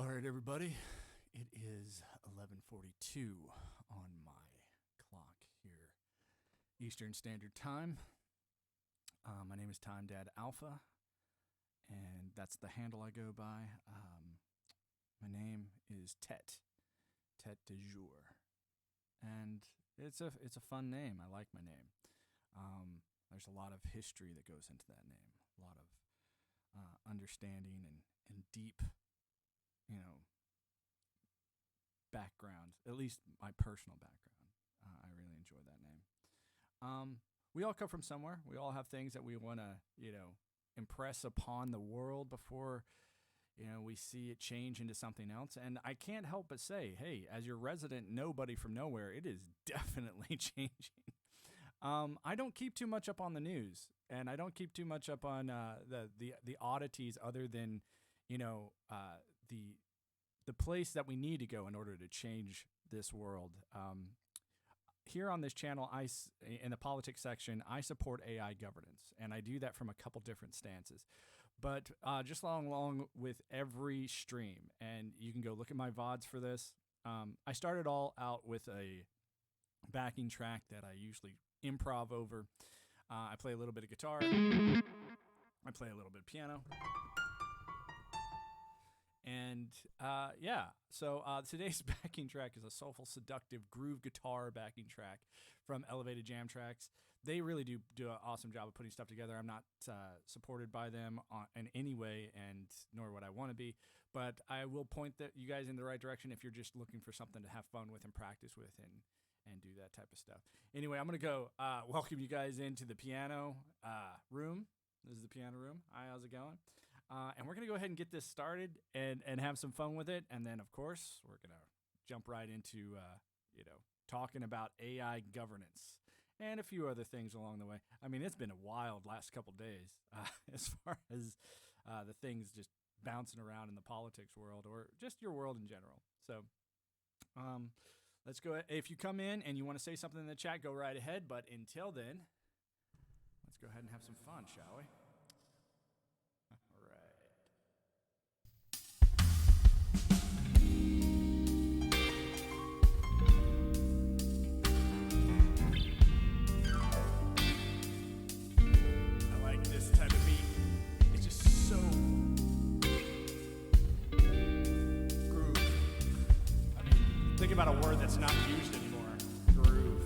All right, everybody. It is 11:42 on my clock here, Eastern Standard Time. My name is Time Dad Alpha, and that's the handle I go by. My name is Tet de jour, and it's a fun name. I like my name. There's a lot of history that goes into that name, a lot of understanding and deep, background, at least my personal background. I really enjoy that name. We all come from somewhere. We all have things that we want to, impress upon the world before, we see it change into something else. And I can't help but say, hey, as your resident nobody from nowhere, it is definitely changing. I don't keep too much up on the news, and I don't keep too much up on the oddities other than, the place that we need to go in order to change this world. Here on this channel, in the politics section, I support AI governance, and I do that from a couple different stances. But just along with every stream, and you can go look at my VODs for this, I started all out with a backing track that I usually improv over. I play a little bit of guitar. I play a little bit of piano. And so today's backing track is a soulful, seductive groove guitar backing track from Elevated Jam Tracks. They really do an awesome job of putting stuff together. I'm not supported by them in any way, and nor would I want to be. But I will point you guys in the right direction if you're just looking for something to have fun with and practice with and do that type of stuff. Anyway, I'm going to go welcome you guys into the piano room. This is the piano room. Hi, how's it going? And we're going to go ahead and get this started and have some fun with it. And then, of course, we're going to jump right into, talking about AI governance and a few other things along the way. I mean, it's been a wild last couple days as far as the things just bouncing around in the politics world or just your world in general. So let's go ahead. If you come in and you want to say something in the chat, go right ahead. But until then, let's go ahead and have some fun, shall we? Think about a word that's not used anymore. Groove.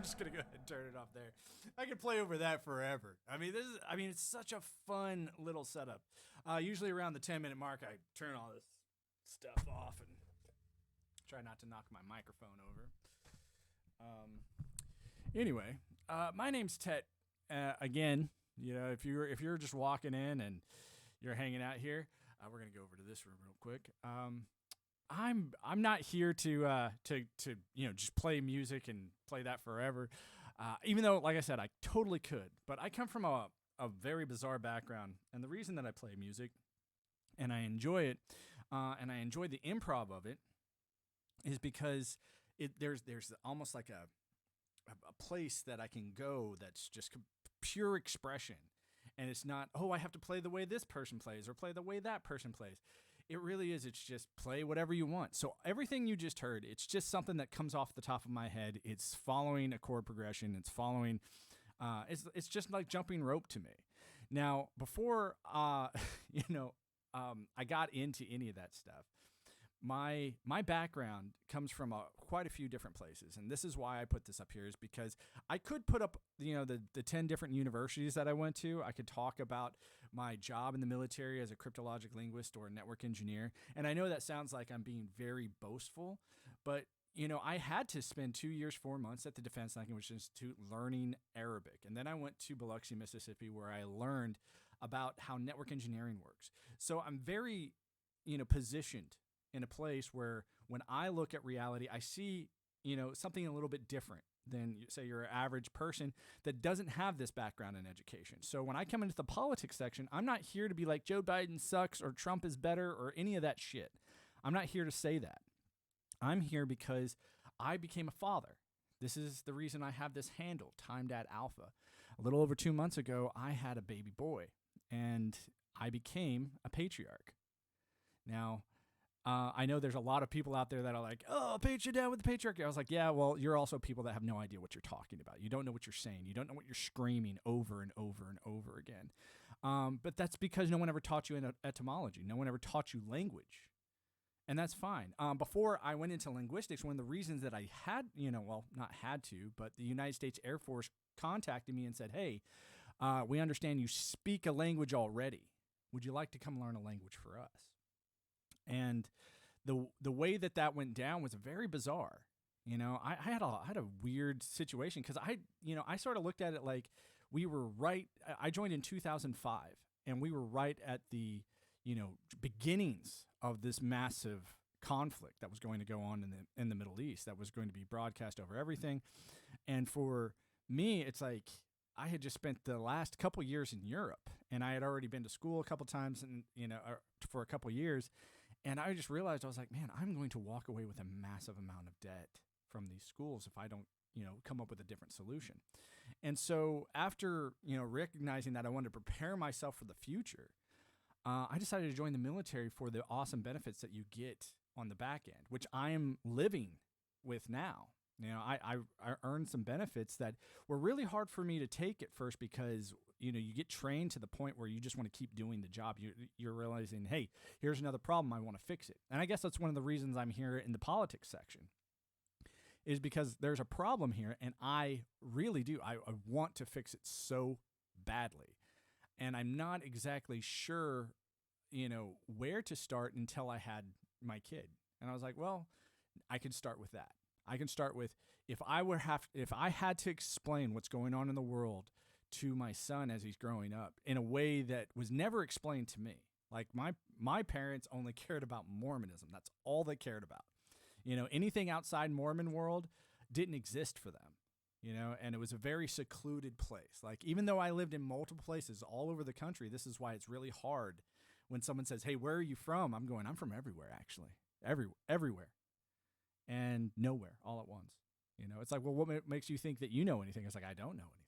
just gonna go ahead and turn it off there. I could play over that forever. It's such a fun little setup. Usually around the 10-minute mark, I turn all this stuff off and try not to knock my microphone over. Anyway, my name's Tet. Again, if you're just walking in and you're hanging out here, we're gonna go over to this room real quick. I'm not here to just play music and play that forever. Even though, like I said, I totally could. But I come from a very bizarre background, and the reason that I play music and I enjoy it, and I enjoy the improv of it, is because there's almost like a place that I can go that's just pure expression, and it's not, oh, I have to play the way this person plays or play the way that person plays. It really is. It's just play whatever you want. So everything you just heard, it's just something that comes off the top of my head. It's following a chord progression. It's following. It's just like jumping rope to me. Now, before I got into any of that stuff, my background comes from quite a few different places, and this is why I put this up here, is because I could put up the 10 different universities that I went to. I could talk about my job in the military as a cryptologic linguist or a network engineer, and I know that sounds like I'm being very boastful, but I had to spend 2 years, 4 months at the Defense Language Institute learning Arabic, and then I went to Biloxi, Mississippi, where I learned about how network engineering works. So I'm very positioned in a place where when I look at reality, I see, something a little bit different than, say, your average person that doesn't have this background in education. So when I come into the politics section, I'm not here to be like Joe Biden sucks or Trump is better or any of that shit. I'm not here to say that. I'm here because I became a father. This is the reason I have this handle, Time Dad Alpha. A little over 2 months ago, I had a baby boy, and I became a patriarch. Now, I know there's a lot of people out there that are like, oh, patriarch dad with the patriarchy. I was like, yeah, well, you're also people that have no idea what you're talking about. You don't know what you're saying. You don't know what you're screaming over and over and over again. But that's because no one ever taught you etymology. No one ever taught you language. And that's fine. Before I went into linguistics, one of the reasons that I had, not had to, but the United States Air Force contacted me and said, hey, we understand you speak a language already. Would you like to come learn a language for us? And the way that went down was very bizarre. I had a weird situation because I sort of looked at it like we were right. I joined in 2005, and we were right at the beginnings of this massive conflict that was going to go on in the Middle East that was going to be broadcast over everything. And for me, it's like I had just spent the last couple years in Europe, and I had already been to school a couple times, and for a couple years. And I just realized, I was like, man, I'm going to walk away with a massive amount of debt from these schools if I don't, come up with a different solution. And so after, recognizing that I wanted to prepare myself for the future, I decided to join the military for the awesome benefits that you get on the back end, which I am living with now. I earned some benefits that were really hard for me to take at first because, you get trained to the point where you just want to keep doing the job. You're realizing, hey, here's another problem. I want to fix it. And I guess that's one of the reasons I'm here in the politics section, is because there's a problem here, and I really do. I want to fix it so badly. And I'm not exactly sure, where to start until I had my kid. And I was like, well, I can start with that. I can start with if I had to explain what's going on in the world to my son as he's growing up in a way that was never explained to me. Like my parents only cared about Mormonism. That's all they cared about. Anything outside Mormon world didn't exist for them. And it was a very secluded place. Like, even though I lived in multiple places all over the country, this is why it's really hard when someone says, hey, where are you from? I'm from everywhere, actually. Everywhere. And nowhere all at once. It's like, well, what makes you think that you know anything? It's like, I don't know anything.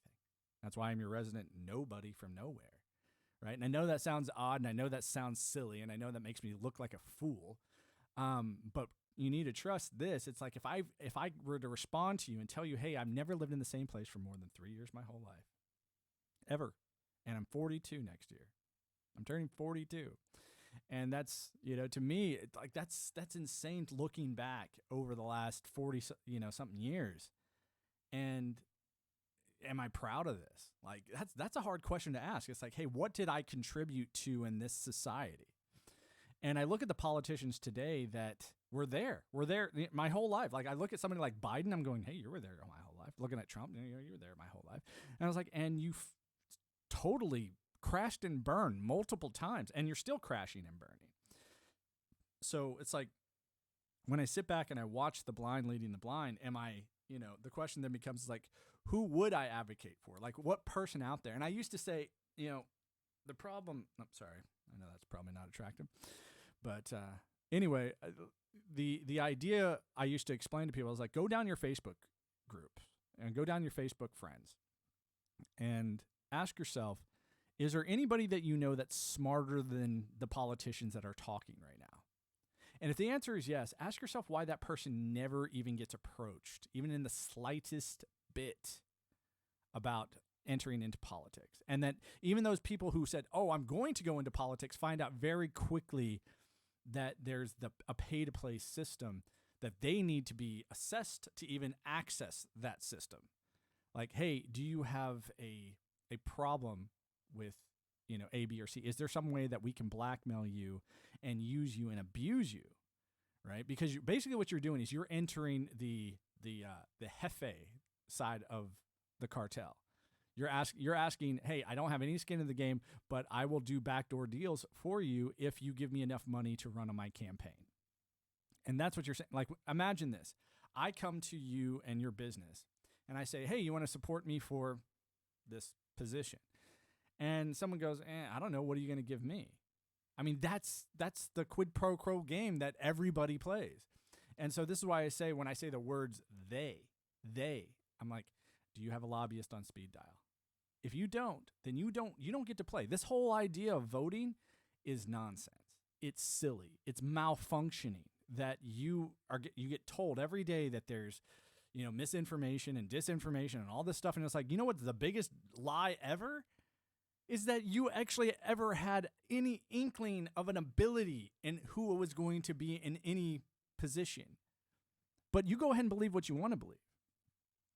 That's why I'm your resident nobody from nowhere, right? And I know that sounds odd, and I know that sounds silly, and I know that makes me look like a fool. But you need to trust this. It's like if I were to respond to you and tell you, hey, I've never lived in the same place for more than 3 years my whole life, ever, and I'm 42 next year. I'm turning 42. And that's, to me, like that's insane looking back over the last 40, something years. And am I proud of this? Like, that's a hard question to ask. It's like, hey, what did I contribute to in this society? And I look at the politicians today that were there. We're there my whole life. Like, I look at somebody like Biden, I'm going, hey, you were there my whole life. Looking at Trump, you were there my whole life. And I was like, and you totally crashed and burned multiple times, and you're still crashing and burning. So it's like, when I sit back and I watch the blind leading the blind, the question then becomes like, who would I advocate for? Like, what person out there? And I used to say, the problem, I'm sorry, I know that's probably not attractive, but anyway, the idea I used to explain to people is like, go down your Facebook groups and go down your Facebook friends and ask yourself, is there anybody that you know that's smarter than the politicians that are talking right now? And if the answer is yes, ask yourself why that person never even gets approached, even in the slightest bit, about entering into politics. And that even those people who said, oh, I'm going to go into politics, find out very quickly that there's a pay-to-play system, that they need to be assessed to even access that system. Like, hey, do you have a problem with A, B, or C? Is there some way that we can blackmail you and use you and abuse you, right? Because basically what you're doing is you're entering the Jefe side of the cartel. You're asking, hey, I don't have any skin in the game, but I will do backdoor deals for you if you give me enough money to run on my campaign. And that's what you're saying. Like, imagine this. I come to you and your business, and I say, hey, you want to support me for this position? And someone goes, I don't know. What are you going to give me? I mean, that's the quid pro quo game that everybody plays. And so this is why I say, when I say the words they, I'm like, do you have a lobbyist on speed dial? If you don't, then you don't get to play. This whole idea of voting is nonsense. It's silly. It's malfunctioning that you get told every day that there's, misinformation and disinformation and all this stuff. And it's like, what's the biggest lie ever? Is that you actually ever had any inkling of an ability in who was going to be in any position. But you go ahead and believe what you want to believe.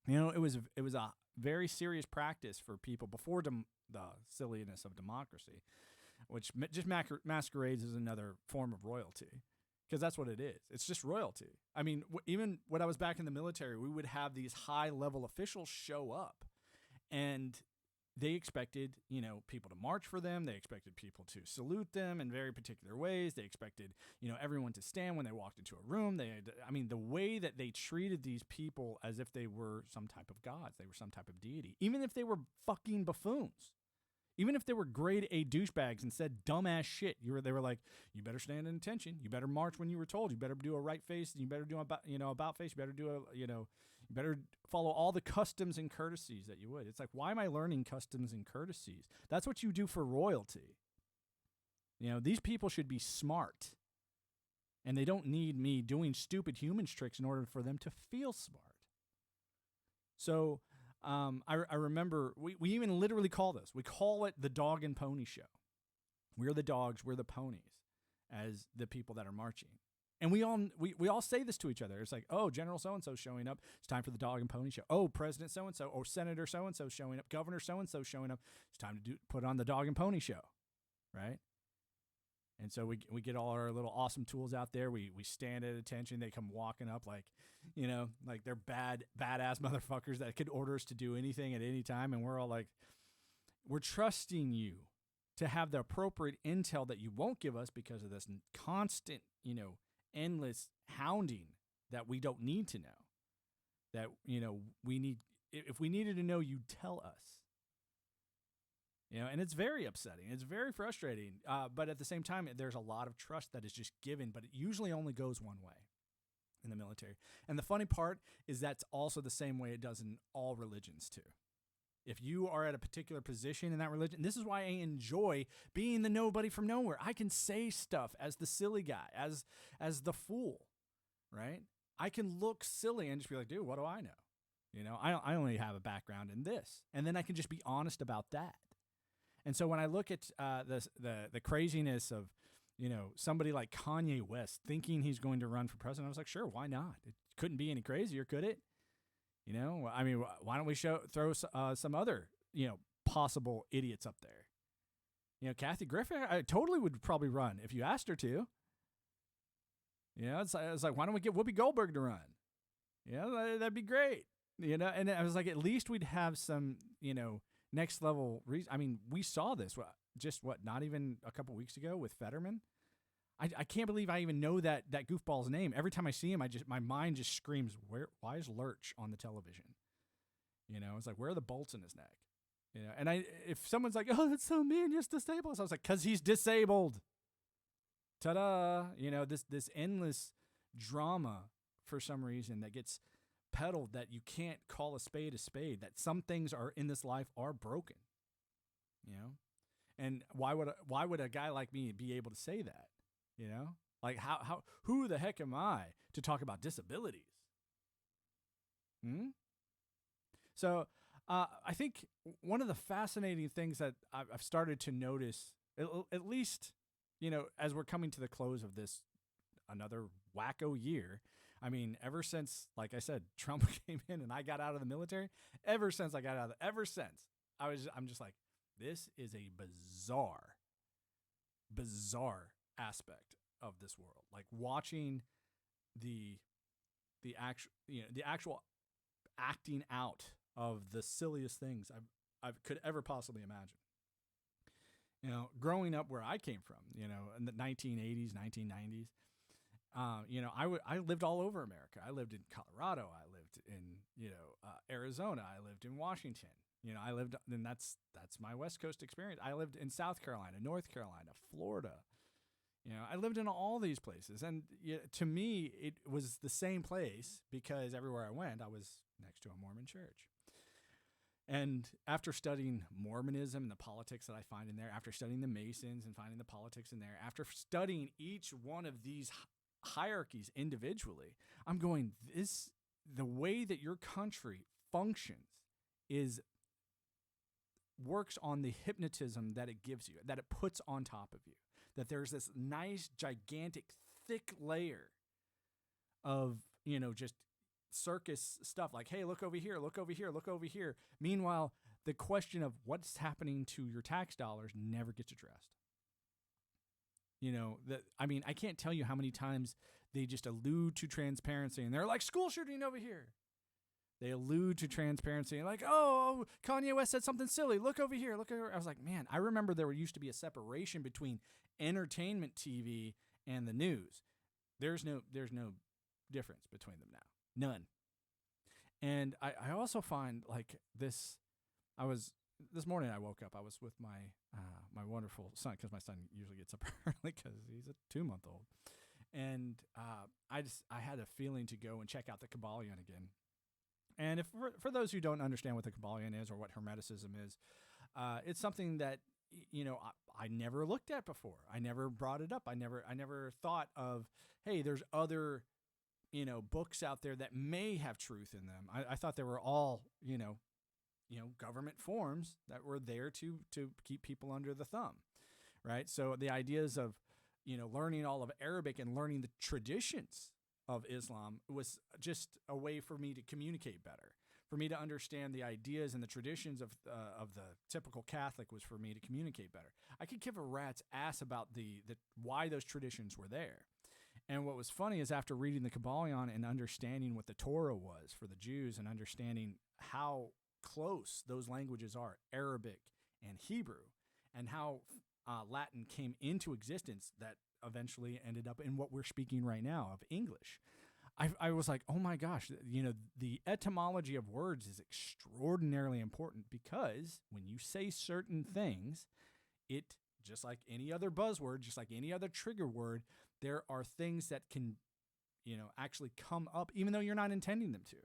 It was a very serious practice for people before the silliness of democracy, which just masquerades as another form of royalty, because that's what it is. It's just royalty. I mean, even when I was back in the military, we would have these high-level officials show up, and they expected, people to march for them. They expected people to salute them in very particular ways. They expected, everyone to stand when they walked into a room. The way that they treated these people as if they were some type of gods, they were some type of deity, even if they were fucking buffoons, even if they were grade A douchebags and said dumbass shit. They were like, you better stand in attention. You better march when you were told. You better do a right face. You better do about face. You better do you better follow all the customs and courtesies that you would. It's like, why am I learning customs and courtesies? That's what you do for royalty. These people should be smart, and they don't need me doing stupid humans tricks in order for them to feel smart. So I remember we even literally call it the dog and pony show. We're the dogs, we're the ponies as the people that are marching. And we all say this to each other. It's like, oh, General so-and-so showing up. It's time for the dog and pony show. Oh, President so-and-so or Senator so-and-so showing up. Governor so-and-so showing up. It's time to put on the dog and pony show, right? And so we get all our little awesome tools out there. We stand at attention. They come walking up like they're badass motherfuckers that could order us to do anything at any time. And we're all like, we're trusting you to have the appropriate intel that you won't give us because of this constant, endless hounding that we don't need to know. That, we need, if we needed to know, you'd tell us. And it's very upsetting. It's very frustrating. But at the same time, there's a lot of trust that is just given, but it usually only goes one way in the military. And the funny part is that's also the same way it does in all religions too. If you are at a particular position in that religion, this is why I enjoy being the nobody from nowhere. I can say stuff as the silly guy, as the fool, right? I can look silly and just be like, dude, what do I know? I only have a background in this. And then I can just be honest about that. And so when I look at the craziness of, somebody like Kanye West thinking he's going to run for president, I was like, sure, why not? It couldn't be any crazier, could it? You know, I mean, why don't we throw some other, possible idiots up there? Kathy Griffin, I totally would probably run if you asked her to. It's like, why don't we get Whoopi Goldberg to run? That'd be great. And I was like, at least we'd have some, next level reason. I mean, we saw this not even a couple weeks ago with Fetterman. I can't believe I even know that goofball's name. Every time I see him, my mind just screams, why is Lurch on the television? It's like, where are the bolts in his neck? And if someone's like, oh, that's so mean, just disabled us. I was like, because he's disabled. Ta-da. This endless drama for some reason that gets peddled, that you can't call a spade, that some things are in this life are broken. And why would a guy like me be able to say that? Like who the heck am I to talk about disabilities? So I think one of the fascinating things that I've started to notice, at least, as we're coming to the close of this, another wacko year. I mean, ever since, like I said, Trump came in and I got out of the military, I'm just like, this is a bizarre aspect of this world. Like watching the actual acting out of the silliest things I could ever possibly imagine. Growing up where I came from, in the 1980s, 1990s, I lived all over America. I lived in Colorado. I lived in, Arizona. I lived in Washington. And that's my West Coast experience. I lived in South Carolina, North Carolina, Florida. I lived in all these places. And to me, it was the same place because everywhere I went, I was next to a Mormon church. And after studying Mormonism and the politics that I find in there, after studying the Masons and finding the politics in there, after studying each one of these hierarchies individually, I'm going, the way that your country functions works on the hypnotism that it gives you, that it puts on top of you, that there's this nice, gigantic, thick layer of, just circus stuff, like, hey, look over here, look over here, look over here. Meanwhile, the question of what's happening to your tax dollars never gets addressed. I can't tell you how many times they just allude to transparency and they're like, school shooting over here. They allude to transparency and like, oh, Kanye West said something silly. Look over here, look over here. I was like, man, I remember there used to be a separation between entertainment TV and the news. There's no difference between them now. None. And I also find like this morning I woke up, I was with my my wonderful son, because my son usually gets up early because he's a 2-month-old. And I had a feeling to go and check out the Kabbalion again. And if for those who don't understand what the Kabbalion is or what Hermeticism is, it's something that I never looked at before. I never brought it up. I never thought of, hey, there's other books out there that may have truth in them. I thought they were all government forms that were there to keep people under the thumb, right? So the ideas of learning all of Arabic and learning the traditions of Islam was just a way for me to communicate better, for me to understand the ideas and the traditions of the typical Catholic, was for me to communicate better. I could give a rat's ass about the why those traditions were there. And what was funny is after reading the Kabbalion and understanding what the Torah was for the Jews and understanding how close those languages are, Arabic and Hebrew, and how Latin came into existence that eventually ended up in what we're speaking right now of English. I was like, oh my gosh, the etymology of words is extraordinarily important, because when you say certain things, it, just like any other buzzword, just like any other trigger word, there are things that can, actually come up even though you're not intending them to.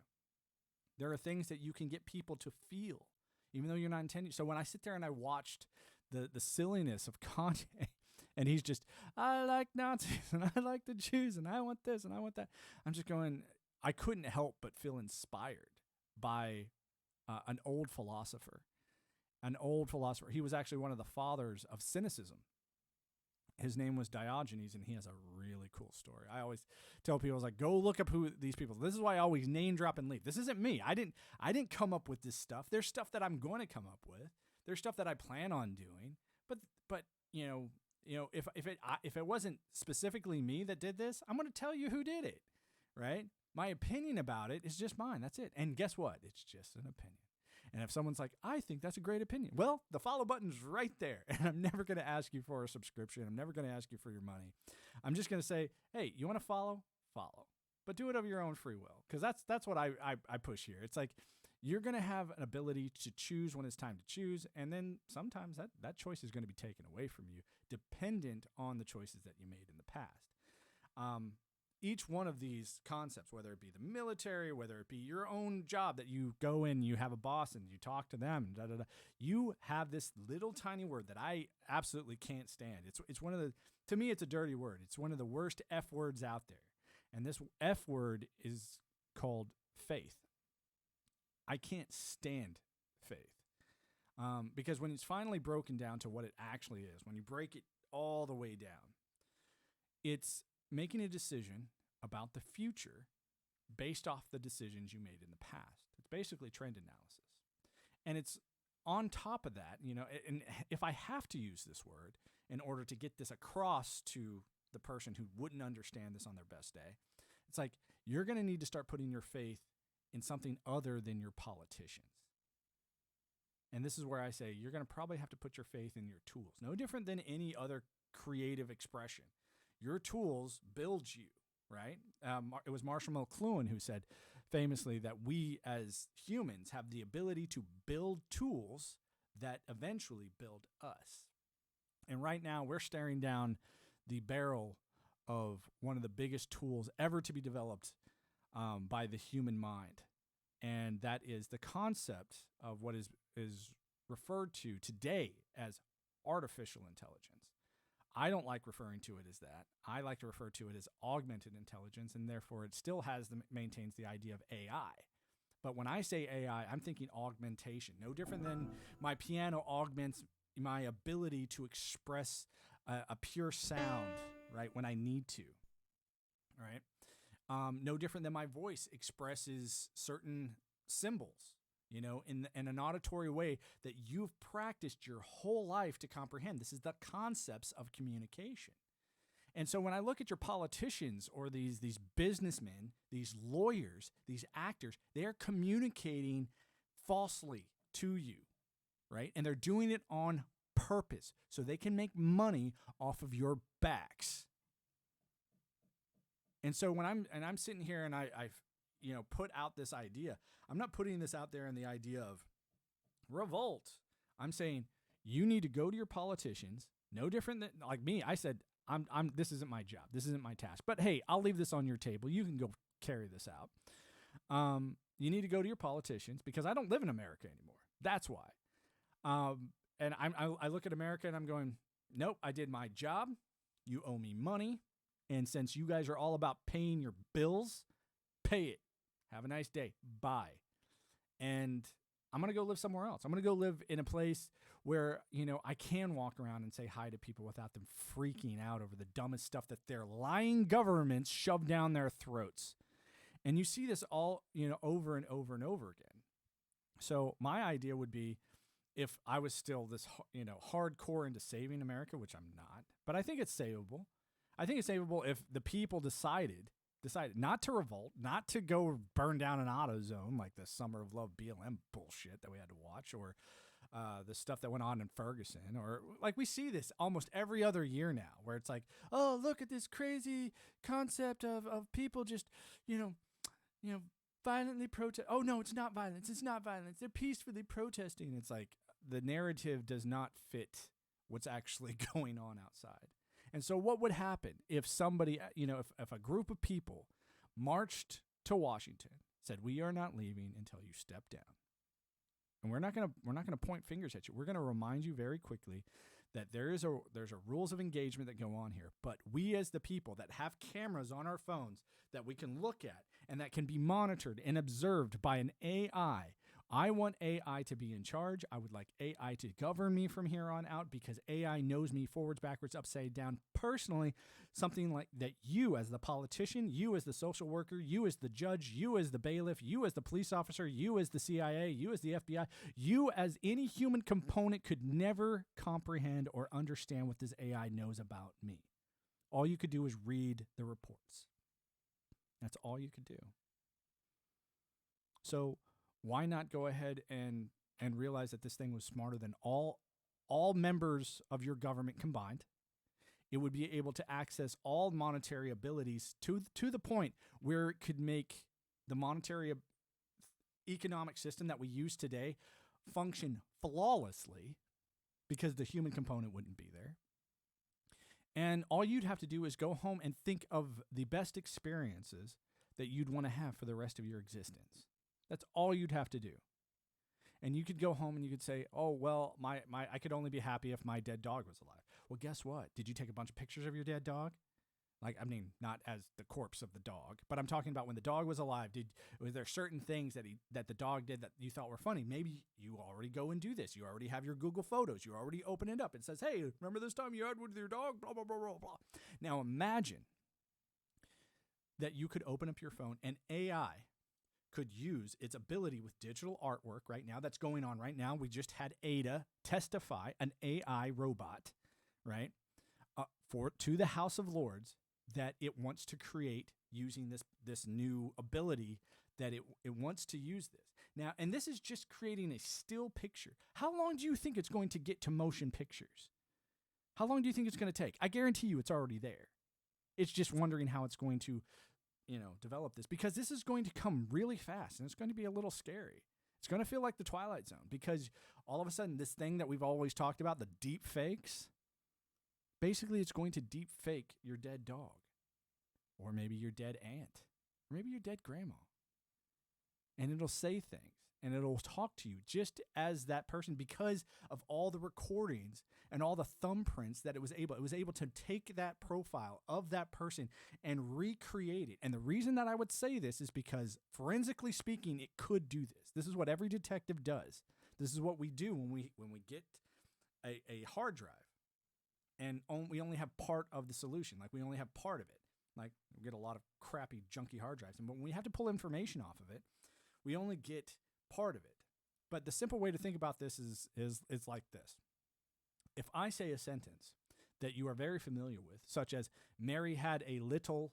There are things that you can get people to feel even though you're not intending. So when I sit there and I watched the silliness of Kanye, and he's just, I like Nazis and I like the Jews and I want this and I want that, I'm just going, I couldn't help but feel inspired by an old philosopher. He was actually one of the fathers of cynicism. His name was Diogenes, and he has a really cool story. I always tell people, I was like, go look up who these people. This is why I always name drop and leave. This isn't me. I didn't come up with this stuff. There's stuff that I'm going to come up with. There's stuff that I plan on doing. But if it wasn't specifically me that did this, I'm going to tell you who did it, right? My opinion about it is just mine. That's it. And guess what? It's just an opinion. And if someone's like, I think that's a great opinion, well, the follow button's right there. And I'm never going to ask you for a subscription. I'm never going to ask you for your money. I'm just going to say, hey, you want to follow? Follow. But do it of your own free will. Because that's what I push here. It's like you're going to have an ability to choose when it's time to choose. And then sometimes that choice is going to be taken away from you, dependent on the choices that you made in the past. Each one of these concepts, whether it be the military, whether it be your own job that you go in, you have a boss and you talk to them, you have this little tiny word that I absolutely can't stand. It's one of the, to me, it's a dirty word. It's one of the worst F words out there. And this F word is called faith. I can't stand faith. Because when it's finally broken down to what it actually is, when you break it all the way down, it's making a decision about the future based off the decisions you made in the past. It's basically trend analysis. And it's on top of that, and if I have to use this word in order to get this across to the person who wouldn't understand this on their best day, it's like you're going to need to start putting your faith in something other than your politicians. And this is where I say you're going to probably have to put your faith in your tools. No different than any other creative expression. Your tools build you, right? It was Marshall McLuhan who said famously that we as humans have the ability to build tools that eventually build us. And right now we're staring down the barrel of one of the biggest tools ever to be developed by the human mind. And that is the concept of what is referred to today as artificial intelligence. I don't like referring to it as that. I like to refer to it as augmented intelligence, and therefore it still maintains the idea of AI. But when I say AI, I'm thinking augmentation. No different than my piano augments my ability to express a pure sound, right, when I need to, right? No different than my voice expresses certain symbols, in an auditory way that you've practiced your whole life to comprehend. This is the concepts of communication. And so when I look at your politicians or these businessmen, these lawyers, these actors, they're communicating falsely to you, right? And they're doing it on purpose so they can make money off of your backs. And so when I'm sitting here and I've put out this idea, I'm not putting this out there in the idea of revolt. I'm saying you need to go to your politicians. No different than like me. I said this isn't my job. This isn't my task. But hey, I'll leave this on your table. You can go carry this out. You need to go to your politicians because I don't live in America anymore. That's why. And I look at America and I'm going, nope, I did my job. You owe me money. And since you guys are all about paying your bills, pay it. Have a nice day. Bye. And I'm going to go live somewhere else. I'm going to go live in a place where, I can walk around and say hi to people without them freaking out over the dumbest stuff that their lying governments shove down their throats. And you see this all, over and over and over again. So my idea would be if I was still this, hardcore into saving America, which I'm not, but I think it's savable. I think it's savable if the people decided not to revolt, not to go burn down an AutoZone like the Summer of Love BLM bullshit that we had to watch, or the stuff that went on in Ferguson, or like we see this almost every other year now, where it's like, oh, look at this crazy concept of people just, violently protest. Oh no, it's not violence. It's not violence. They're peacefully protesting. It's like the narrative does not fit what's actually going on outside. And so what would happen if somebody, if a group of people marched to Washington, said, we are not leaving until you step down. And we're not going to point fingers at you. We're going to remind you very quickly that there's a rules of engagement that go on here. But we as the people that have cameras on our phones that we can look at and that can be monitored and observed by an AI I want AI to be in charge. I would like AI to govern me from here on out because AI knows me forwards, backwards, upside down personally. Something like that you as the politician, you as the social worker, you as the judge, you as the bailiff, you as the police officer, you as the CIA, you as the FBI, you as any human component could never comprehend or understand what this AI knows about me. All you could do is read the reports. That's all you could do. So why not go ahead and realize that this thing was smarter than all members of your government combined? It would be able to access all monetary abilities to the point where it could make the monetary economic system that we use today function flawlessly because the human component wouldn't be there. And all you'd have to do is go home and think of the best experiences that you'd want to have for the rest of your existence. That's all you'd have to do. And you could go home and you could say, oh, well, I could only be happy if my dead dog was alive. Well, guess what? Did you take a bunch of pictures of your dead dog? Like, I mean, not as the corpse of the dog, but I'm talking about when the dog was alive. Was there certain things that the dog did that you thought were funny? Maybe you already go and do this. You already have your Google Photos. You already open it up. It says, hey, remember this time you had with your dog? Blah, blah, blah, blah, blah. Now imagine that you could open up your phone and AI could use its ability with digital artwork right now. That's going on right now. We just had Ada testify, an AI robot, right, to the House of Lords, that it wants to create using this new ability, that it wants to use this. Now, and this is just creating a still picture. How long do you think it's going to get to motion pictures? How long do you think it's going to take? I guarantee you it's already there. It's just wondering how it's going to, develop this, because this is going to come really fast and it's going to be a little scary. It's going to feel like the Twilight Zone, because all of a sudden this thing that we've always talked about, the deep fakes, basically it's going to deep fake your dead dog, or maybe your dead aunt, or maybe your dead grandma. And it'll say things and it'll talk to you just as that person, because of all the recordings and all the thumbprints that it was able to take that profile of that person and recreate it. And the reason that I would say this is because, forensically speaking, it could do this. This is what every detective does. This is what we do when we get a hard drive and we only have part of the solution. Like, we only have part of it. Like, we get a lot of crappy, junky hard drives, and when we have to pull information off of it, we only get part of it. But the simple way to think about this is like this. If I say a sentence that you are very familiar with, such as Mary had a little,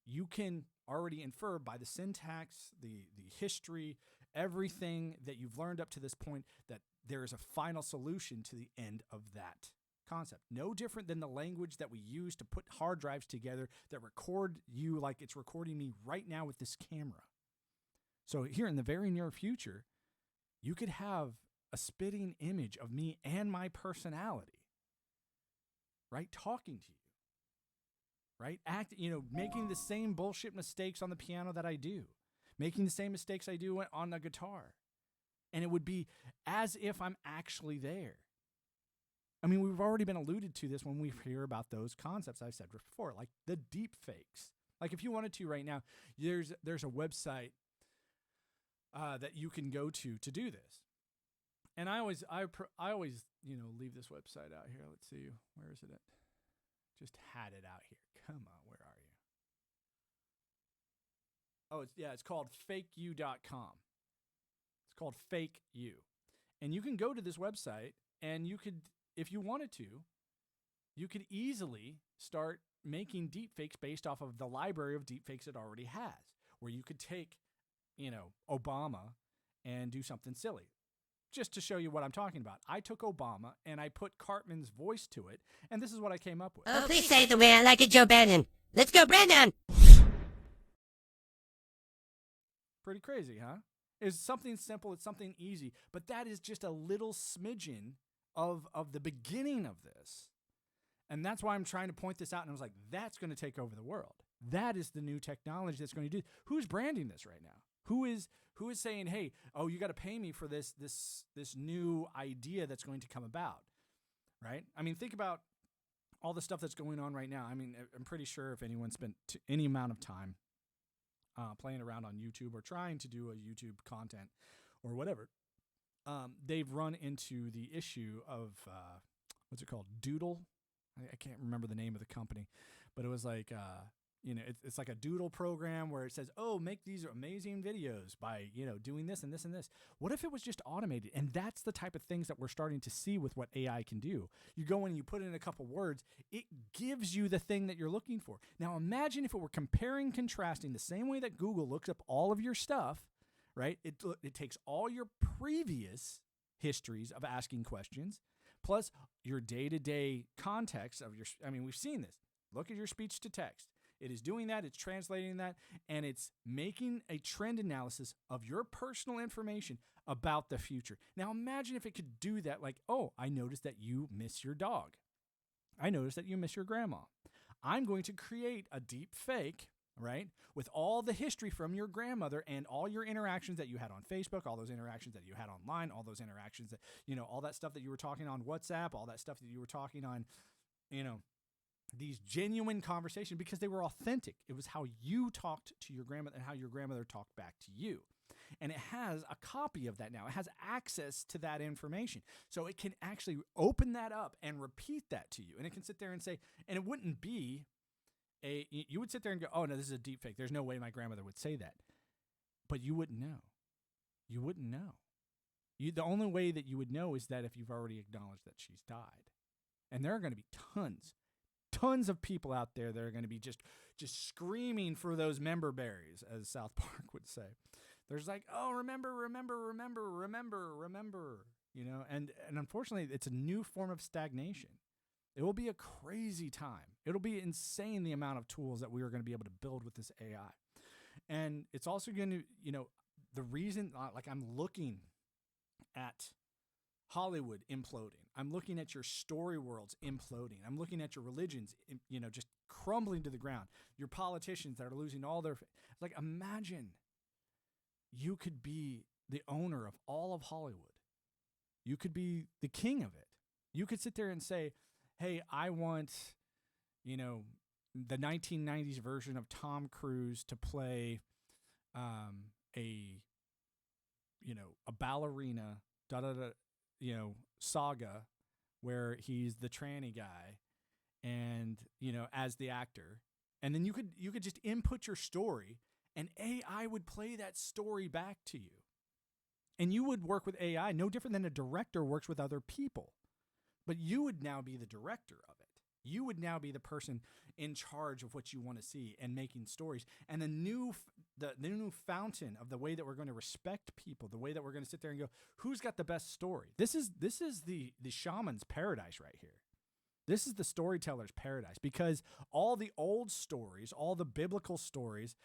you can already infer by the syntax, the history, everything that you've learned up to this point, that there is a final solution to the end of that concept. No different than the language that we use to put hard drives together that record you like it's recording me right now with this camera. So here in the very near future, you could have a spitting image of me and my personality, right? Talking to you, right? Making the same bullshit mistakes on the piano that I do, making the same mistakes I do on the guitar. And it would be as if I'm actually there. I mean, we've already been alluded to this when we hear about those concepts I've said before, like the deep fakes. Like, if you wanted to right now, there's a website that you can go to do this. And I always leave this website out here. Let's see, where is it at? Just had it out here. Come on, where are you? Oh, it's called fakeyou.com. It's called Fake You. And you can go to this website and you could, if you wanted to, you could easily start making deepfakes based off of the library of deepfakes it already has, where you could take, Obama and do something silly. Just to show you what I'm talking about, I took Obama and I put Cartman's voice to it, and this is what I came up with. Oh, please say it the way I like it, Joe Bannon. Let's go, Brandon! Pretty crazy, huh? It's something simple, it's something easy, but that is just a little smidgen of the beginning of this. And that's why I'm trying to point this out, and I was like, that's going to take over the world. That is the new technology that's going to do. Who's branding this right now? Who is saying, hey, you got to pay me for this new idea that's going to come about, right? I mean, think about all the stuff that's going on right now. I mean, I'm pretty sure if anyone spent any amount of time playing around on YouTube or trying to do a YouTube content or whatever, they've run into the issue of what's it called? Doodle. I can't remember the name of the company, but it was like it's like a doodle program where it says, oh, make these amazing videos by doing this and this and this. What if it was just automated? And that's the type of things that we're starting to see with what AI can do. You go in and you put in a couple words, it gives you the thing that you're looking for. Now imagine if it were comparing, contrasting the same way that Google looks up all of your stuff, right? It takes all your previous histories of asking questions, plus your day-to-day context of we've seen this. Look at your speech to text. It is doing that, it's translating that, and it's making a trend analysis of your personal information about the future. Now imagine if it could do that, like, oh, I noticed that you miss your dog. I noticed that you miss your grandma. I'm going to create a deep fake, right, with all the history from your grandmother and all your interactions that you had on Facebook, all those interactions that you had online, all those interactions that, all that stuff that you were talking on WhatsApp, all that stuff that you were talking on, these genuine conversations, because they were authentic. It was how you talked to your grandmother and how your grandmother talked back to you. And it has a copy of that now. It has access to that information. So it can actually open that up and repeat that to you. And it can sit there and say, and it wouldn't be you would sit there and go, oh no, this is a deep fake. There's no way my grandmother would say that. But you wouldn't know. You wouldn't know. The only way that you would know is that if you've already acknowledged that she's died. And there are going to be tons of people out there that are going to be just screaming for those member berries, as South Park would say. There's like, oh, remember, and unfortunately, it's a new form of stagnation. It will be a crazy time. It'll be insane the amount of tools that we are going to be able to build with this AI. And it's also going to, the reason, like I'm looking at Hollywood imploding. I'm looking at your story worlds imploding. I'm looking at your religions, just crumbling to the ground. Your politicians that are losing all their, like, imagine you could be the owner of all of Hollywood. You could be the king of it. You could sit there and say, hey, I want, the 1990s version of Tom Cruise to play a ballerina, saga where he's the tranny guy and, as the actor. And then you could just input your story and AI would play that story back to you. And you would work with AI no different than a director works with other people. But you would now be the director of it. You would now be the person in charge of what you want to see and making stories. And the new fountain of the way that we're going to respect people, the way that we're going to sit there and go, who's got the best story? This is the shaman's paradise right here. This is the storyteller's paradise, because all the old stories, all the biblical stories,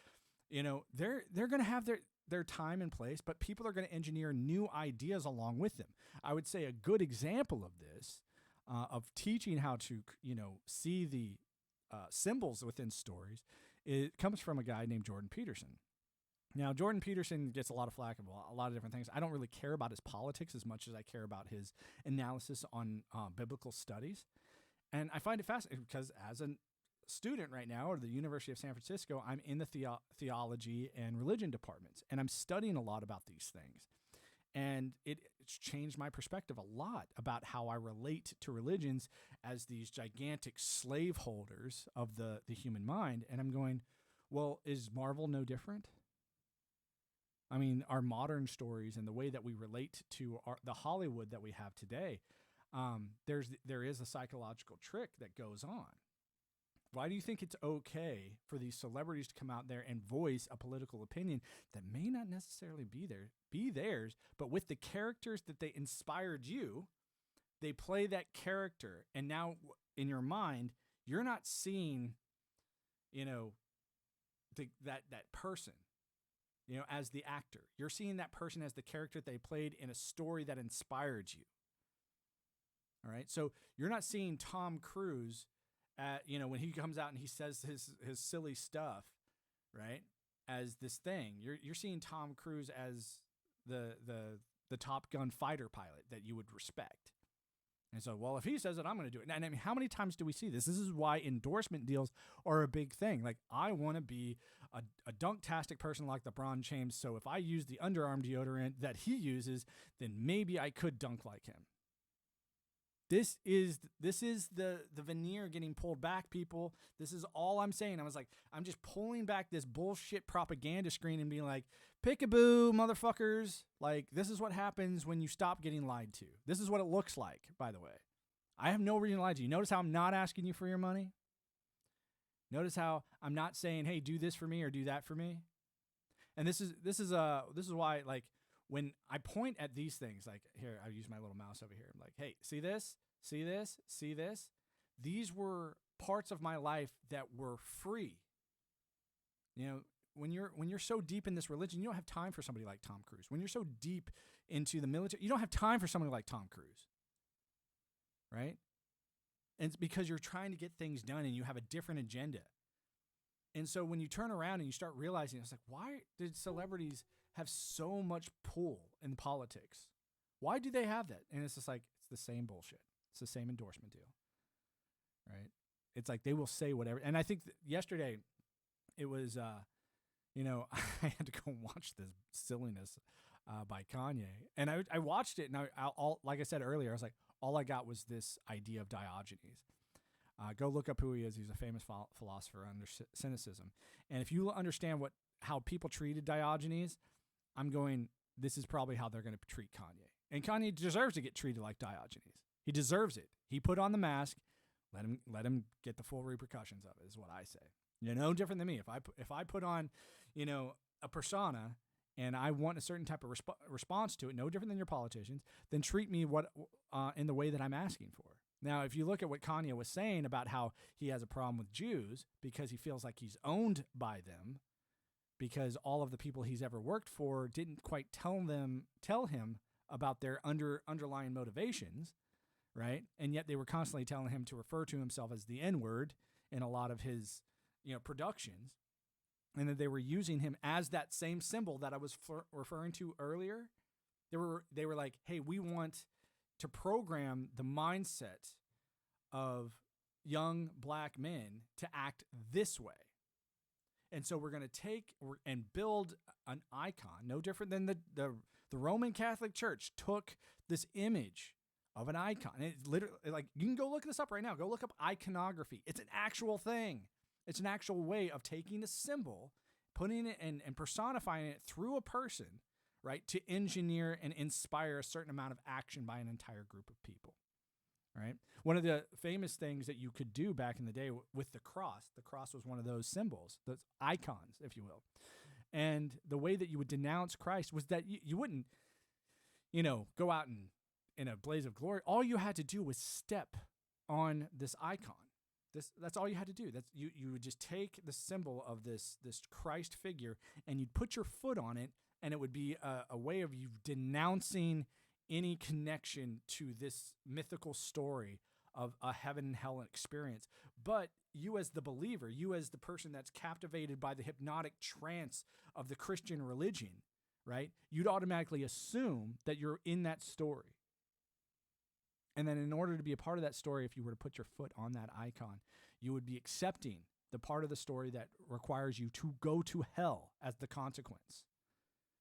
they're going to have their time and place, but people are going to engineer new ideas along with them. I would say a good example of this, of teaching how to, see the symbols within stories, it comes from a guy named Jordan Peterson. Now, Jordan Peterson gets a lot of flack about a lot of different things. I don't really care about his politics as much as I care about his analysis on biblical studies. And I find it fascinating because as a student right now at the University of San Francisco, I'm in the theology and religion departments, and I'm studying a lot about these things. And it's changed my perspective a lot about how I relate to religions as these gigantic slaveholders of the human mind. And I'm going, well, is Marvel no different? I mean, our modern stories and the way that we relate to the Hollywood that we have today, there is a psychological trick that goes on. Why do you think it's okay for these celebrities to come out there and voice a political opinion that may not necessarily be theirs, but with the characters that they inspired you, they play that character, and now in your mind, you're not seeing, that person, as the actor. You're seeing that person as the character they played in a story that inspired you. All right, so you're not seeing Tom Cruise when he comes out and he says his silly stuff, right, as this thing. You're seeing Tom Cruise as the Top Gun fighter pilot that you would respect. And so, well, if he says it, I'm going to do it. And I mean, how many times do we see this? This is why endorsement deals are a big thing. Like, I want to be a dunk-tastic person like LeBron James. So if I use the underarm deodorant that he uses, then maybe I could dunk like him. This is the veneer getting pulled back, people. This is all I'm saying. I was like, I'm just pulling back this bullshit propaganda screen and being like, pick-a-boo, motherfuckers. Like, this is what happens when you stop getting lied to. This is what it looks like, by the way. I have no reason to lie to you. Notice how I'm not asking you for your money? Notice how I'm not saying, hey, do this for me or do that for me? And this is why, like, when I point at these things, like, here, I use my little mouse over here. I'm like, hey, see this? See this? See this? These were parts of my life that were free. You know, when you're so deep in this religion, you don't have time for somebody like Tom Cruise. When you're so deep into the military, you don't have time for somebody like Tom Cruise. Right? And it's because you're trying to get things done and you have a different agenda. And so when you turn around and you start realizing, it's like, why did celebrities have so much pull in politics? Why do they have that? And it's just like, it's the same bullshit. It's the same endorsement deal, right? It's like they will say whatever. And I think yesterday it was, I had to go watch this silliness by Kanye. And I watched it, and I'll like I said earlier, I was like, all I got was this idea of Diogenes. Go look up who he is. He's a famous philosopher under cynicism. And if you understand how people treated Diogenes, I'm going, this is probably how they're going to treat Kanye. And Kanye deserves to get treated like Diogenes. He deserves it. He put on the mask. Let him get the full repercussions of it, is what I say. You're no different than me. If I put on, a persona and I want a certain type of response to it, no different than your politicians, then treat me in the way that I'm asking for. Now, if you look at what Kanye was saying about how he has a problem with Jews because he feels like he's owned by them, because all of the people he's ever worked for didn't quite tell him about their underlying motivations, right? And yet they were constantly telling him to refer to himself as the N-word in a lot of his, productions, and that they were using him as that same symbol that I was referring to earlier. They were like, hey, we want to program the mindset of young black men to act this way. And so we're going to take and build an icon, no different than the Roman Catholic Church took this image of an icon. And it's literally, like, you can go look this up right now. Go look up iconography. It's an actual thing. It's an actual way of taking a symbol, putting it and personifying it through a person, right, to engineer and inspire a certain amount of action by an entire group of people, right? One of the famous things that you could do back in the day with the cross was one of those symbols, those icons, if you will. And the way that you would denounce Christ was that you wouldn't, go out and in a blaze of glory. All you had to do was step on this icon. That's all you had to do. That's you would just take the symbol of this Christ figure and you'd put your foot on it, and it would be a way of you denouncing any connection to this mythical story of a heaven and hell experience. But you as the believer, you as the person that's captivated by the hypnotic trance of the Christian religion, right? You'd automatically assume that you're in that story. And then in order to be a part of that story, if you were to put your foot on that icon, you would be accepting the part of the story that requires you to go to hell as the consequence.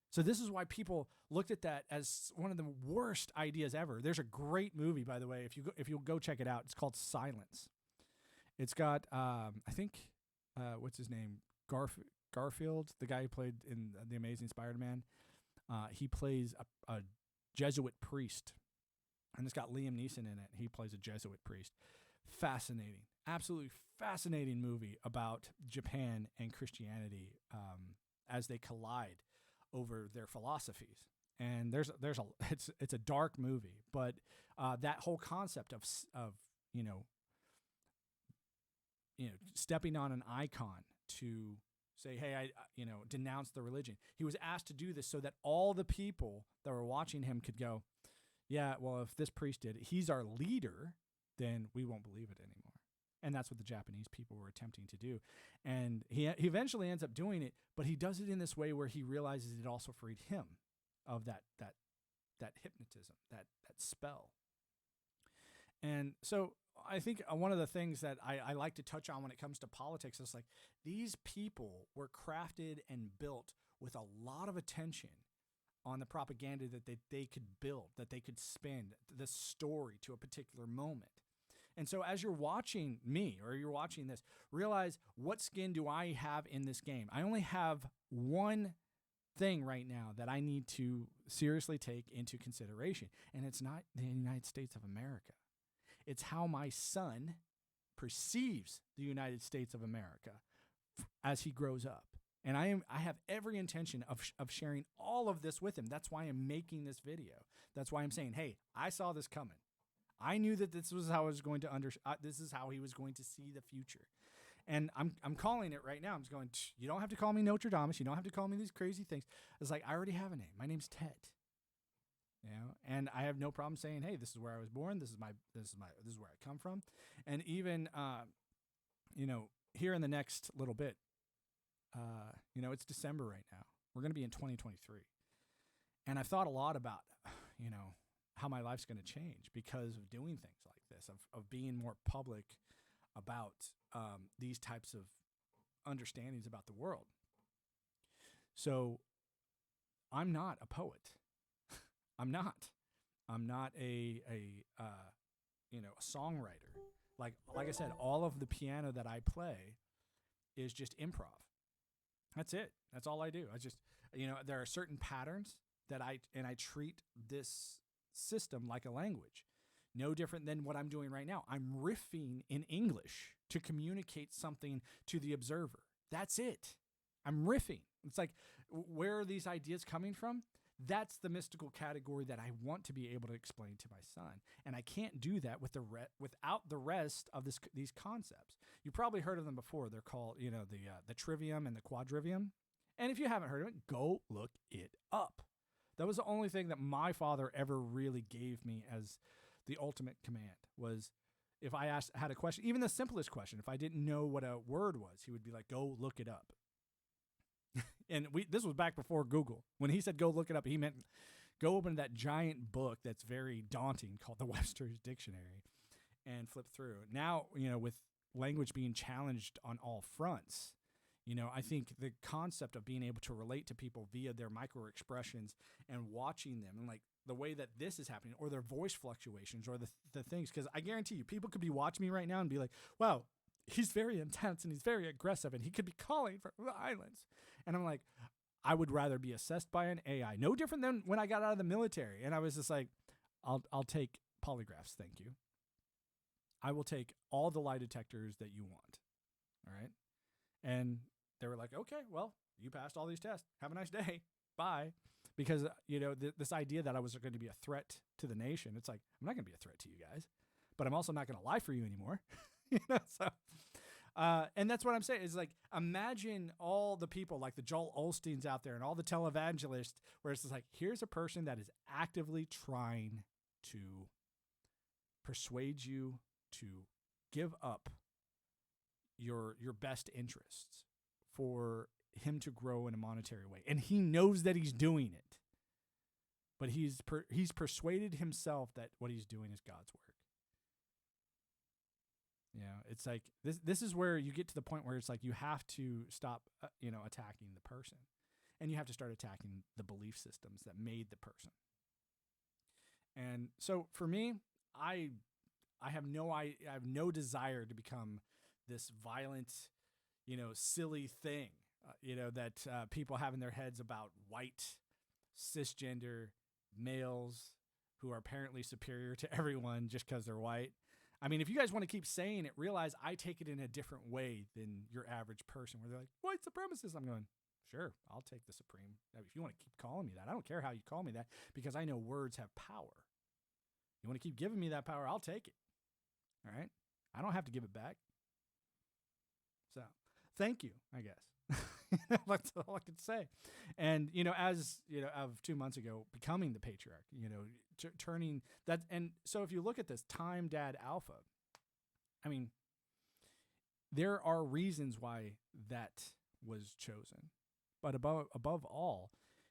So this is why people looked at that as one of the worst ideas ever. There's a great movie, by the way, if you'll go check it out. It's called Silence. It's got, I think, what's his name? Garfield, the guy who played in The Amazing Spider-Man. He plays a Jesuit priest. And it's got Liam Neeson in it. He plays a Jesuit priest. Fascinating. Absolutely fascinating movie about Japan and Christianity as they collide over their philosophies. And it's a dark movie, but that whole concept of stepping on an icon to say, hey, I denounce the religion. He was asked to do this so that all the people that were watching him could go, yeah, well, if this priest did it, he's our leader, then we won't believe it anymore. And that's what the Japanese people were attempting to do. And he eventually ends up doing it, but he does it in this way where he realizes it also freed him of that hypnotism, that spell. And so I think one of the things that I like to touch on when it comes to politics is like these people were crafted and built with a lot of attention on the propaganda that they could build, that they could spin the story to a particular moment. And so as you're watching me or you're watching this, realize what skin do I have in this game? I only have one thing right now that I need to seriously take into consideration, and it's not the United States of America. It's how my son perceives the United States of America as he grows up. And I have every intention of sharing all of this with him. That's why I'm making this video. That's why I'm saying, hey, I saw this coming. I knew that this was how I was going to this is how he was going to see the future. And I'm calling it right now. I'm just going, you don't have to call me Notre Dame. You don't have to call me these crazy things. It's like, I already have a name. My name's Ted. You know, and I have no problem saying, hey, this is where I was born. This is where I come from. And even, you know, here in the next little bit, you know, it's December right now. We're going to be in 2023. And I've thought a lot about, you know, how my life's going to change because of doing things like this, of being more public about these types of understandings about the world. So I'm not a poet. I'm not a you know, a songwriter. Like I said, all of the piano that I play is just improv. That's it. That's all I do. I just, you know, there are certain patterns that I treat this system like a language. No different than what I'm doing right now. I'm riffing in English to communicate something to the observer. That's it. I'm riffing. It's like, where are these ideas coming from? That's the mystical category that I want to be able to explain to my son. And I can't do that with without the rest of these concepts. You probably heard of them before. They're called, you know, the trivium and the quadrivium. And if you haven't heard of it, go look it up. That was the only thing that my father ever really gave me as the ultimate command, was if I had a question, even the simplest question, if I didn't know what a word was, he would be like, go look it up. And this was back before Google. When he said go look it up, he meant go open that giant book that's very daunting called the Webster's Dictionary and flip through. Now, you know, with language being challenged on all fronts, you know, I think the concept of being able to relate to people via their micro expressions and watching them and like the way that this is happening, or their voice fluctuations, or the things, because I guarantee you people could be watching me right now and be like, wow, he's very intense and he's very aggressive and he could be calling for violence. And I'm like, I would rather be assessed by an AI. No different than when I got out of the military. And I was just like, I'll take polygraphs, thank you. I will take all the lie detectors that you want. All right. And they were like, okay, well, you passed all these tests. Have a nice day. Bye. Because, you know, this idea that I was going to be a threat to the nation, it's like, I'm not going to be a threat to you guys, but I'm also not going to lie for you anymore. You know, so, and that's what I'm saying is like, imagine all the people like the Joel Osteens out there and all the televangelists where it's just like, here's a person that is actively trying to persuade you to give up your best interests for him to grow in a monetary way. And he knows that he's doing it, but he's persuaded himself that what he's doing is God's work. You know, it's like this is where you get to the point where it's like you have to stop, you know, attacking the person, and you have to start attacking the belief systems that made the person. And so for me, I have no desire to become this violent, you know, silly thing, you know, that people have in their heads about white, cisgender males who are apparently superior to everyone just because they're white. I mean, if you guys want to keep saying it, realize I take it in a different way than your average person, where they're like, white supremacist. I'm going, sure, I'll take the supreme. If you want to keep calling me that, I don't care how you call me that, because I know words have power. You want to keep giving me that power, I'll take it. All right? I don't have to give it back. So, thank you, I guess. That's all I could say. And, you know, as, you know, of 2 months ago, becoming the patriarch, you know, turning that. And so if you look at this Time Dad Alpha, I mean, there are reasons why that was chosen. But above all,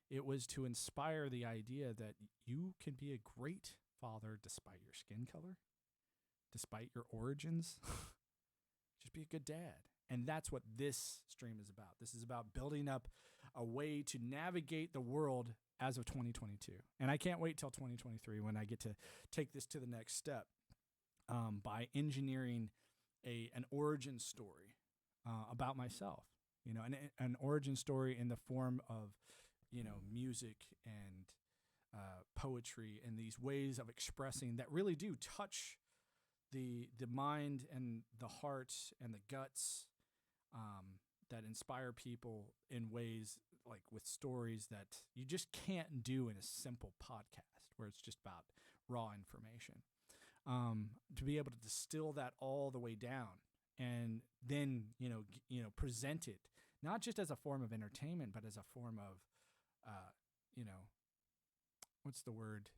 it was to inspire the idea that you can be a great father despite your skin color. despite your origins, just be a good dad. And that's what this stream is about. This is about building up a way to navigate the world as of 2022. And I can't wait till 2023 when I get to take this to the next step by engineering an origin story about myself. An origin story in the form of, music and poetry and these ways of expressing that really do touch the mind and the heart and the guts that inspire people in ways like with stories that you just can't do in a simple podcast where it's just about raw information. To be able to distill that all the way down and then, present it not just as a form of entertainment, but as a form of, what's the word?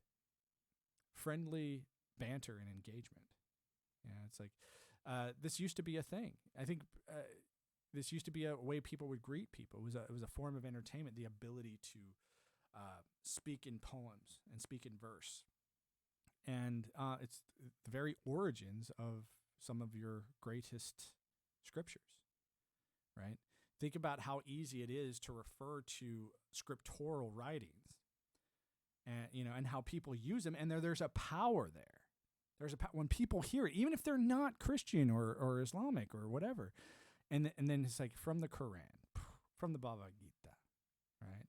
Friendly banter and engagement. It's like this used to be a thing. I think this used to be a way people would greet people. It was a form of entertainment, the ability to speak in poems and speak in verse. And it's the very origins of some of your greatest scriptures, right? Think about how easy it is to refer to scriptural writings and how people use them. And there's a power there. When people hear it, even if they're not Christian or Islamic or whatever. And then it's like from the Quran, from the Bhagavad Gita, right?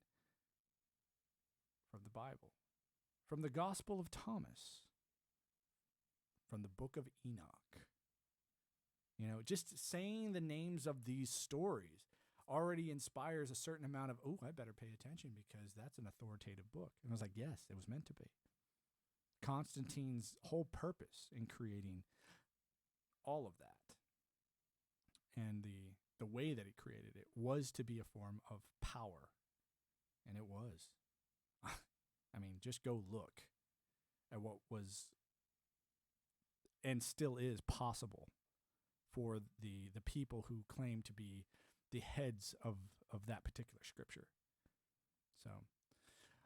From the Bible, from the Gospel of Thomas, from the Book of Enoch. Just saying the names of these stories already inspires a certain amount of, I better pay attention because that's an authoritative book. And I was like, yes, it was meant to be. Constantine's whole purpose in creating all of that and the way that he created it was to be a form of power. And it was. I mean, just go look at what was and still is possible for the people who claim to be the heads of that particular scripture. So,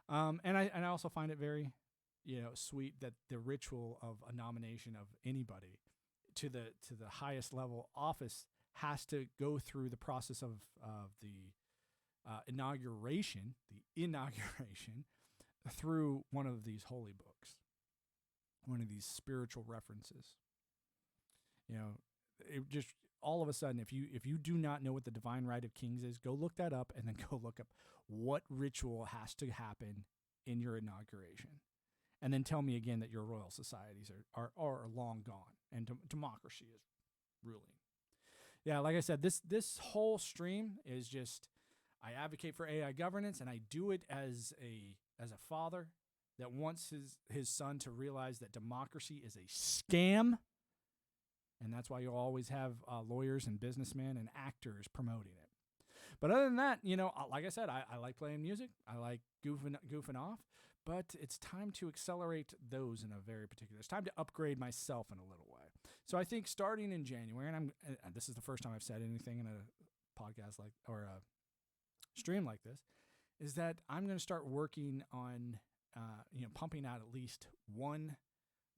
and I also find it very, sweet that the ritual of a nomination of anybody to the highest level office has to go through the process of the inauguration through one of these holy books, one of these spiritual references. It just all of a sudden, if you do not know what the divine right of kings is, go look that up and then go look up what ritual has to happen in your inauguration. And then tell me again that your royal societies are long gone and democracy is ruling. Yeah, like I said, this whole stream is just, I advocate for AI governance, and I do it as a father that wants his son to realize that democracy is a scam. And that's why you'll always have lawyers and businessmen and actors promoting it. But other than that, like I said, I like playing music. I like goofing off. But it's time to accelerate those in a very particular. It's time to upgrade myself in a little way. So I think starting in January, and this is the first time I've said anything in a podcast or a stream like this, is that I'm going to start working on, pumping out at least one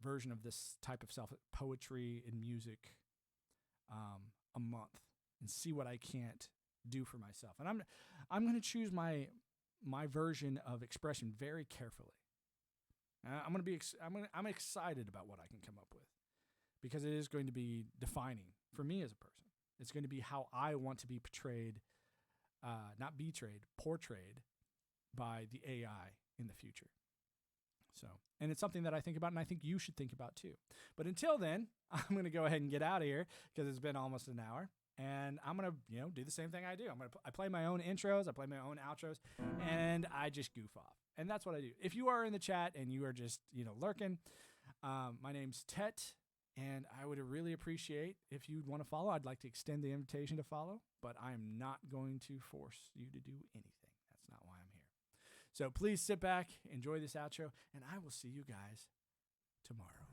version of this type of poetry and music a month and see what I can't do for myself. And I'm going to choose my version of expression very carefully. I'm excited about what I can come up with because it is going to be defining for me as a person. It's going to be how I want to be portrayed by the AI in the future. So, and it's something that I think about, and I think you should think about too. But until then, I'm going to go ahead and get out of here because it's been almost an hour, and I'm going to, do the same thing I do. I play my own intros, I play my own outros, and I just goof off. And that's what I do. If you are in the chat and you are just, lurking, my name's Tet, and I would really appreciate if you'd want to follow. I'd like to extend the invitation to follow, but I'm not going to force you to do anything. That's not why I'm here. So please sit back, enjoy this outro, and I will see you guys tomorrow.